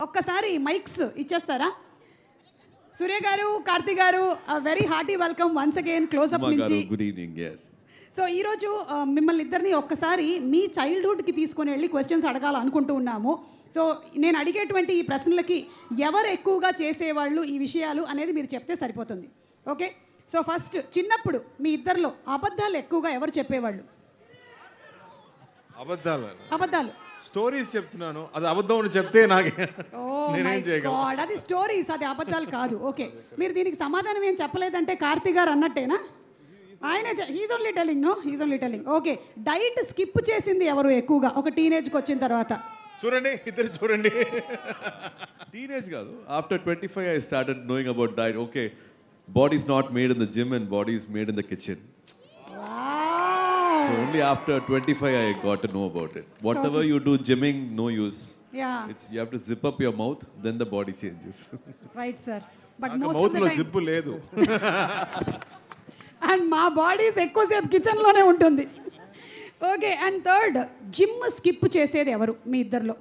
ఒక్కసారి మైక్స్ ఇచ్చేస్తారా? సూర్య గారు, కార్తీ గారు, very hearty welcome once again Closeup నుంచి. Good evening. సో ఈరోజు మిమ్మల్ని ఇద్దరిని ఒక్కసారి మీ చైల్డ్హుడ్కి తీసుకొని వెళ్ళి క్వశ్చన్స్ అడగాలనుకుంటూ ఉన్నాము. సో నేను అడిగేటువంటి ఈ ప్రశ్నలకి ఎవరు ఎక్కువగా చేసేవాళ్ళు ఈ విషయాలు అనేది మీరు చెప్తే సరిపోతుంది. ఓకే, సో ఫస్ట్ చిన్నప్పుడు మీ ఇద్దరిలో అబద్ధాలు ఎక్కువగా ఎవరు చెప్పేవాళ్ళు? అబద్ధాలు స్టోరీస్ చెప్తున్నాను, అది అబద్ధం అని చెప్తే నాకే నేనేం చేయగలను? అది స్టోరీస్, అది అబద్ధాలు కాదు. ఓకే, మీరు దీనికి సమాధానం ఏం చెప్పలేదంటే కార్తీ గారు అన్నట్టేనా? ఆయనే he's only telling. Okay, diet skip చేసింది ఎవరు ఎక్కువగా ఒక టీనేజ్కి వచ్చిన తర్వాత? చూడండి, ఇద్దరు చూడండి. టీనేజ్ కాదు, after 25 I started knowing about diet. Okay, body is not made in the gym and body is made in the kitchen. So only after 25 I got to know about it. Whatever you do gymming, no use. Yeah. You have to zip up your mouth, then the body changes. Right, sir. But నాకు most of mouth the లో time, zip లేదు. And మా bodies ఎక్కువసేపు కిచెన్లోనే ఉంటుంది. Okay, and third, gym skip చేసేది ఎవరు మీ ఇద్దరిలో?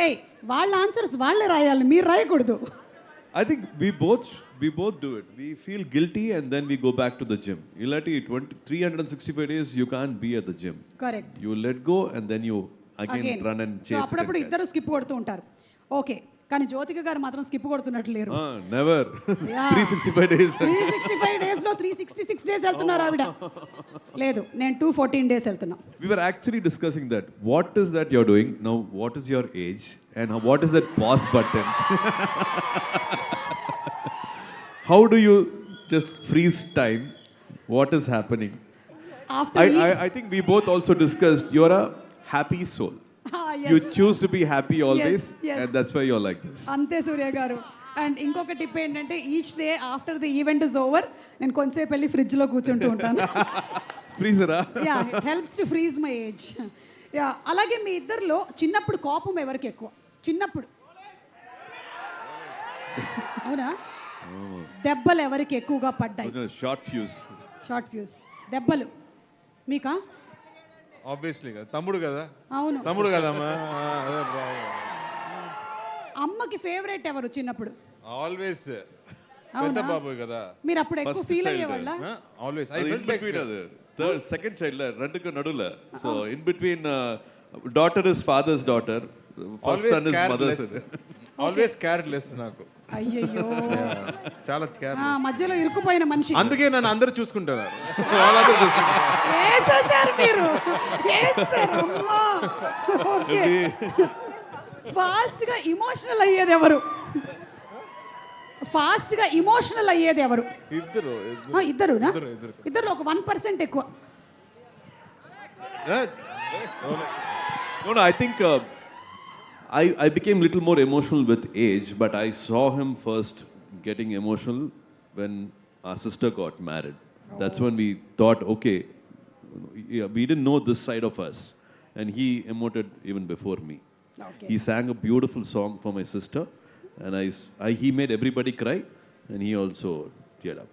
ఏయ్, వాళ్ళ ఆన్సర్స్ వాళ్ళే రాయాలి, మీరు రాయకూడదు. I think we both do it. We feel guilty and then we go back to the gym. Ilati 365 days you can't be at the gym. Correct. You let go and then you again run and so chase it. అప్పుడప్పుడు and ఇద్దరు skip కొడుతూ ఉంటారు. Okay, కానీ జ్యోతిక గారు మాత్రం skip కొడుతున్నట్లు లేరు. Never. Yeah. 365 days. 365 డేస్లో 366 days వెళ్తున్నారు ఆవిడ. లేదు, నేను 214 డేస్ వెళ్తున్నా. We were actually discussing that. What is that you're doing now? What is your age? And what is that pause button? How do you just freeze time? What is happening? After I think we both also discussed you're a happy soul. yes. You choose to be happy always, Yes. and that's why you're like this. అంతే సూర్య గారు. And ఇంకొక tip ఏంటంటే, each day after the event is over నేను కొంతసేపు వెళ్ళి ఫ్రిడ్జ్లో కూర్చుంటూ ఉంటాను. Freezer, yeah, it helps to freeze my age. Yeah, అలాగే మీ ఇద్దరిలో చిన్నప్పుడు కోపం ఎవరికి ఎక్కువ? చిన్నప్పుడు అవునా? దెబ్బలు ఎవరికి ఎక్కువగా పడ్డాయి? short fuse. షార్ట్ ఫ్యూస్ దెబ్బలు మీకా? ఆబ్వియస్లీ కదా, తమ్ముడు కదా. అవును, తమ్ముడు కదమ్మా. అమ్మకి ఫేవరెట్ ఎవరు చిన్నప్పుడు? ఆల్వేస్ అవునా? పెద్ద బాబు కదా. మీరు అప్పుడు ఎక్కువ First ఫీల్ child. అయ్యేవాళ్ళ? Always I In felt like between third, second child, renduku nadula. So in between, daughter is father's daughter, first son is mother's. Always careless నాకు. అయ్యయ్యో, చాలా కేర్. మధ్యలో ఇరుక్కుపోయిన మనిషి. అందుకే నన్ను అందరూ చూసుకుంటారు. వాళ్ళందరూ చూసుకుంటారు. వేసేసారు మీరు, వేసేసారు. అమ్మా. ఓకే, ఫాస్ట్గా ఇమోషనల్ అయ్యేది ఎవరు? ఫాస్ట్గా ఇమోషనల్ అయ్యేది ఎవరు? ఇద్దరు. ఇద్దరునా? ఇద్దరు ఒక 1% ఎక్కువ. No, I think I became little more emotional with age, but I saw him first getting emotional when our sister got married. That's when we thought, okay, we didn't know this side of us, and he emoted even before me. Okay. He sang a beautiful song for my sister, and he made everybody cry, and he also teared up.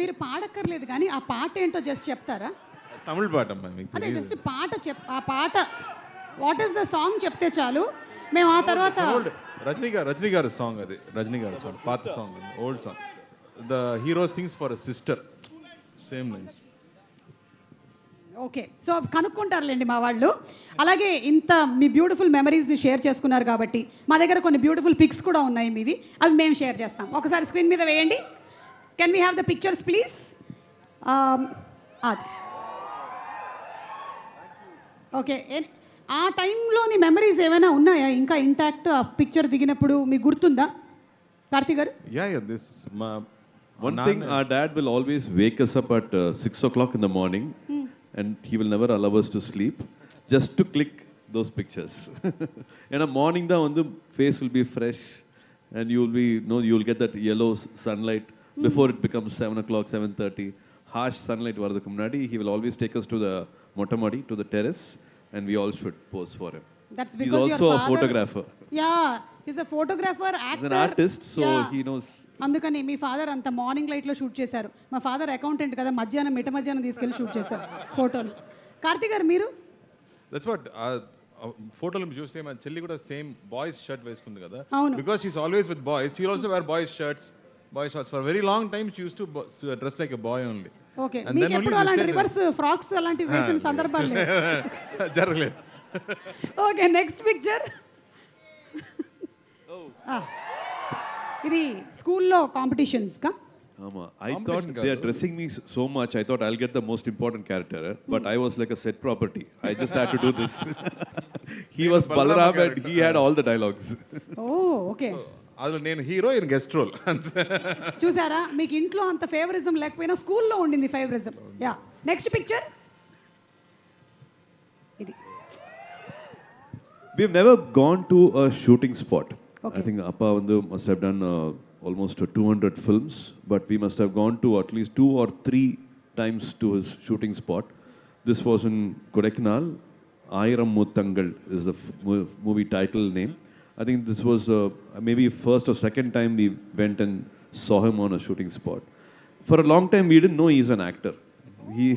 మీరు పాడక్కర్లేదు కానీ ఆ పాట ఏంటో just చెప్తారా? తమిళ పాట అమ్మా మీకు. అదే జస్ట్ పాట ఆ పాట వాట్ ఈస్ ద సాంగ్ చెప్తే చాలు, మేము ఆ తర్వాత. రజనీ గారి సాంగ్ అది. రజనీ గారి సాంగ్, పాత song, old song. The hero sings for a sister, same lines. Okay, so కనుక్కుంటారులేండి మా వాళ్ళు. అలాగే ఇంత మీ బ్యూటిఫుల్ మెమరీస్ని షేర్ చేసుకున్నారు కాబట్టి మా దగ్గర కొన్ని బ్యూటిఫుల్ పిక్స్ కూడా ఉన్నాయి మీవి, అవి మేము షేర్ చేస్తాం. ఒకసారి స్క్రీన్ మీద వేయండి. Can we have the pictures please? అది ఓకే. ఆ టైంలోని మెమరీస్ ఏమైనా ఉన్నాయా ఇంకా ఇంటాక్ట్? ఆ పిక్చర్ దిగినప్పుడు మీకు గుర్తుందా కార్తీ గారు? దిస్ మా One thing, our dad will always wake us up at 6 o'clock in the morning, and he will never allow us to sleep, just to click those pictures. In the morning, the face will be fresh, and you will get that yellow sunlight before it becomes 7 o'clock, 7:30. Harsh sunlight varadukku munadi, he will always take us to the Mottamadi, to the terrace, and we all should pose for him. That's He's because also your a father, photographer. Yeah, he's a photographer, actor. He's an artist, so Yeah. he knows. అందుకని మీ father అంత morning లైట్లో shoot చేశారు. మా father accountant కదా, మధ్యాహ్నం మధ్యాహ్నం తీసుకెళ్ళి shoot చేశారు ఫోటోలు. కార్తీ గారు మీరు? దట్స్ వాట్ ఫోటోలో చూస్తే మన చెల్లి కూడా సేమ్ బాయ్స్ షర్ట్ వేసుకుంది కదా, అవును. Because she's always with boys, she also wear boys shirts, boys shorts for very long time she used to dress like a boy only. Okay, మీకు ఎప్పుడు అలాంటి రివర్స్ ఫ్రాక్స్ అలాంటివి వేసిన సందర్భాలు లేవు? జరగలేదు. Okay, next picture. ఇది స్కూల్లో కాంపిటీషన్స్కా? I thought they are dressing me so much. I thought I'll get the most important character, but I was like a set property. I just had to do this. He was Balaram and he had all the dialogues. Oh okay, అందులో నేను hero, ఈయన guest role. చూసారా, మీకు ఇంట్లో అంత favouritism లేకపోయినా స్కూల్లో ఉండింది ఫేవరిజం. Yeah, next picture. ఇది We've never gone to a shooting spot. Okay. I think Appa Vandu must have done almost 200 films, but we must have gone to at least 2 or 3 times to his shooting spot. This was in Kodaikanal. Ayiram Muttangal is the movie title name. I think this was maybe first or second time we went and saw him on a shooting spot. For a long time we didn't know he's an actor. He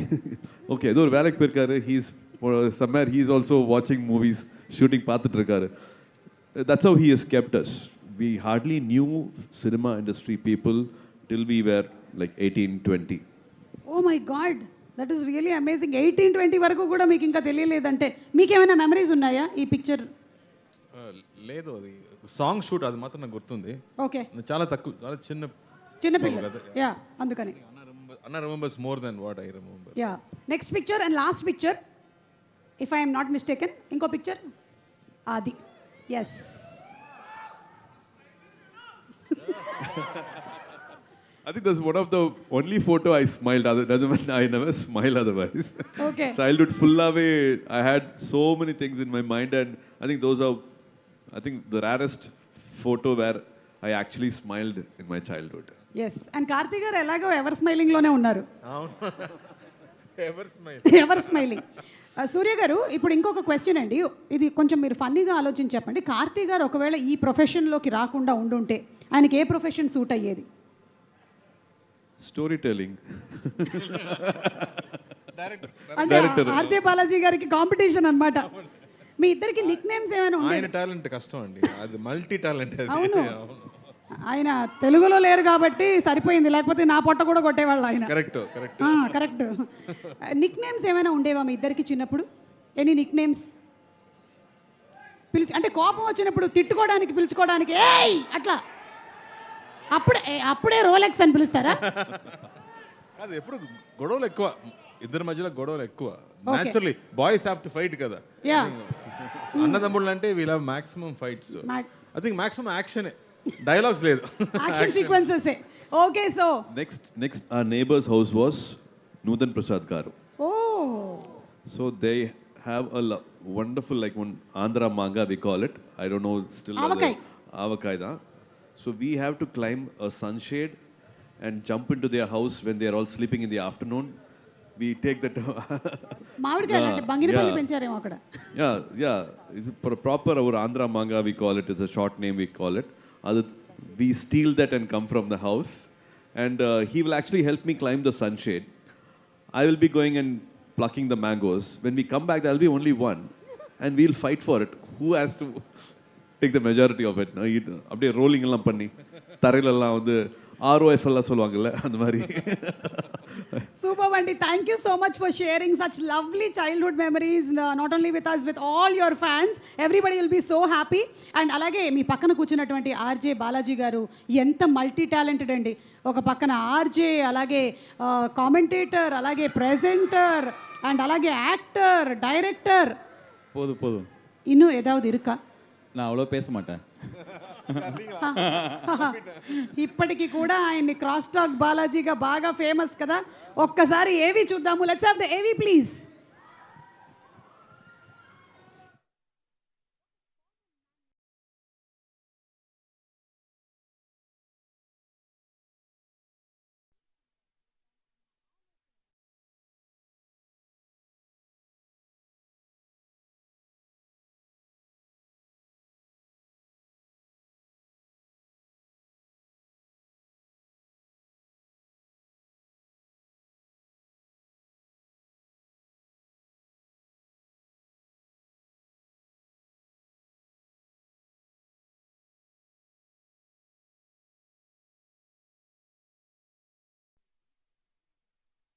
okay, though velak perkaru, he's somewhere he's also watching movies, shooting paathutirukkaru. That's how he has kept us. We hardly knew cinema industry people till we were like 18, 20. Oh my God, that is really amazing. 18-20 వరకు కూడా మీకు ఇంకా తెలియలేదంటే మీకు ఏమైనా memories ఉన్నాయా ఈ picture? లేదు, అది సాంగ్ షూట్, అది మాత్రం నాకు గుర్తుంది. ఓకే, చాలా తక్కువ, చాలా చిన్నపిల్ల. యా, అందుకని అన్న remembers more than what I remember. Yeah, next picture and last picture if I'm not mistaken. ఇంకో పిక్చర్ అది. Yes, I think that's one of the only photo I smiled. Other doesn't mean I never smile otherwise. Okay. Childhood full away. I had so many things in my mind, and I think those are, I think the rarest photo where I actually smiled in my childhood. Yes, and Karthi గారు ఎలాగో ever స్మైలింగ్లోనే ఉన్నారు. Ever smiling. సూర్య గారు, ఇప్పుడు ఇంకొక question అండి, ఇది కొంచెం మీరు ఫన్నీగా ఆలోచించి చెప్పండి. కార్తీ గారు ఒకవేళ ఈ ప్రొఫెషన్లోకి రాకుండా ఉండుంటే ఆయనకి ఏ ప్రొఫెషన్ సూట్ అయ్యేది? Storytelling. అంటే ఆర్జే బాలాజీ గారికి కాంపిటీషన్ అన్నమాట. మీ ఇద్దరికి నిక్ నేమ్స్ ఏమైనా ఉన్నాయి? ఆయన టాలెంట్ కష్టం అండి, అది మల్టీ టాలెంట్. అవును, ఆయన తెలుగులో లేరు కాబట్టి సరిపోయింది, లేకపోతే నా పొట్ట కూడా కొట్టేవాళ్ళు ఆయన. Correct correct correct. Nick names ఏమైనా ఉండేవా మీ ఇద్దరికి చిన్నప్పుడు? ఎనీ నిక్ నేమ్స్ అంటే కోపం వచ్చినప్పుడు తిట్టుకోవడానికి, పిలుచుకోవడానికి ఏయ్ అట్లా, అప్పుడే రోలెక్స్ అని పిలుస్తారా? అది ఎప్పుడు గొడవలు ఎక్కువ, ఇద్దరి మధ్యలో గొడవలు ఎక్కువ. Naturally boys have to fight కదా. అన్నదమ్ముళ్ళు అంటే we'll have maximum fights. I think maximum action, dialogues లేదు, action sequences. Okay, so Next our neighbor's house was Nudan Prasad garu. Oh. So they have a wonderful, like one Andhra manga we call it. I don't know still. Avakai. Avakai da. So we have to climb a sunshade and jump into their house when they are all sleeping in the afternoon. We take that. మామిడికాయలు అంటే బంగినపల్లి పెంచారేమో అక్కడ. Yeah. It's proper our Andhra manga we call it. It's a short name we call it. We steal that and come from the house, and he will actually help me climb the sunshade. I will be going and plucking the mangoes. When we come back, there will be only one, and we'll fight for it. Who has to take the majority of it? அப்படியே rolling எல்லாம் பண்ணி தரையிலெல்லாம் வந்து ROF எல்லாம் சொல்லுவாங்கல்ல அந்த மாதிரி. Super Vandy, thank you so much for sharing such lovely childhood memories, not only with us, with all your fans. Everybody will be so happy. And alage మీ పక్కన కూర్చున్నటువంటి ఆర్జే బాలాజీ గారు ఎంత మల్టీ టాలెంటెడ్ అండి. ఒక పక్కన ఆర్జే, అలాగే commentator, అలాగే presenter, and అలాగే యాక్టర్, డైరెక్టర్. போதும் இன்னும் ஏதாவது இருக்கா? நான் அவ்வளோ பேச மாட்டேன். ఇప్పటికీ కూడా ఆయన్ని క్రాస్ టాక్ బాలాజీగా బాగా ఫేమస్ కదా. ఒక్కసారి ఏవి చూద్దాము. లెట్స్ హావ్ ద ఏవి ప్లీజ్.